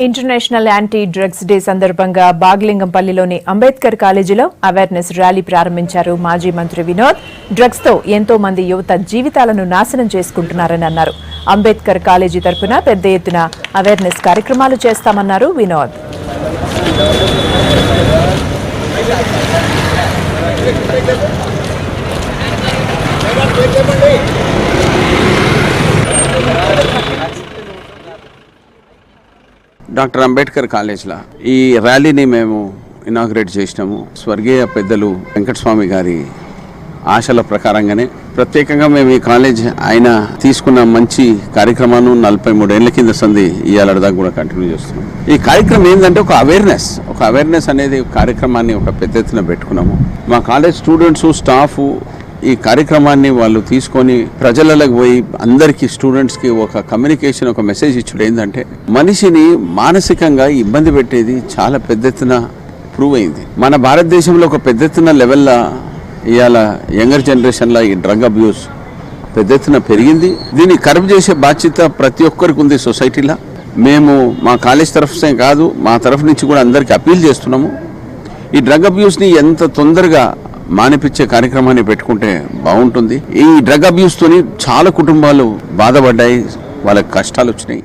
International anti drugs day సందర్భంగా బాగ్లింగంపల్లిలోని అంబేద్కర్ కాలేజీలో awareness rally ప్రారంభించారు మాజీ మంత్రి వినోద్. డ్రగ్స్ తో ఎంతో మంది యువత జీవితాలను నాశనం చేసుకుంటున్నారని అన్నారు. అంబేద్కర్ కాలేజీ తరపున పెద్ద ఎత్తున అవేర్నెస్ కార్యక్రమాలు చేస్తామన్నారు వినోద్. డాక్టర్ అంబేద్కర్ కాలేజ్లో ఈ ర్యాలీని మేము ఇనాగ్రేట్ చేసినాము. స్వర్గీయ పెద్దలు వెంకటస్వామి గారి ఆశల ప్రకారంగానే ప్రత్యేకంగా మేము ఈ కాలేజ్ ఆయన తీసుకున్న మంచి కార్యక్రమాన్ని 43 ఏళ్ల కింద సంది ఇవాళ దాకా కూడా కంటిన్యూ చేస్తున్నాం. ఈ కార్యక్రమం ఏంటంటే ఒక అవేర్నెస్ అనేది కార్యక్రమాన్ని ఒక పెద్ద ఎత్తున పెట్టుకున్నాము. మా కాలేజ్ స్టూడెంట్స్ స్టాఫ్ ఈ కార్యక్రమాన్ని వాళ్ళు తీసుకొని ప్రజలకు పోయి అందరికీ స్టూడెంట్స్కి ఒక కమ్యూనికేషన్ ఒక మెసేజ్ ఇచ్చుడు ఏంటంటే మనిషిని మానసికంగా ఇబ్బంది పెట్టేది చాలా పెద్ద ఎత్తున ప్రూవ్ అయింది. మన భారతదేశంలో ఒక పెద్ద ఎత్తున లెవెల్లో ఇవాళ యంగర్ జనరేషన్లో ఈ డ్రగ్ అబ్యూస్ పెద్ద ఎత్తున పెరిగింది. దీన్ని కర్బ్ చేసే బాధ్యత ప్రతి ఒక్కరికి ఉంది సొసైటీలో. మేము మా కాలేజ్ తరఫునే కాదు మా తరఫు నుంచి కూడా అందరికీ అపీల్ చేస్తున్నాము. ఈ డ్రగ్ అబ్యూస్ని ఎంత తొందరగా మానిపించే కార్యక్రమాన్ని పెట్టుకుంటే బాగుంటుంది. ఈ డ్రగ్ అబ్యూస్ తోని చాలా కుటుంబాలు బాధపడ్డాయి, వాళ్ళకి కష్టాలు వచ్చినాయి.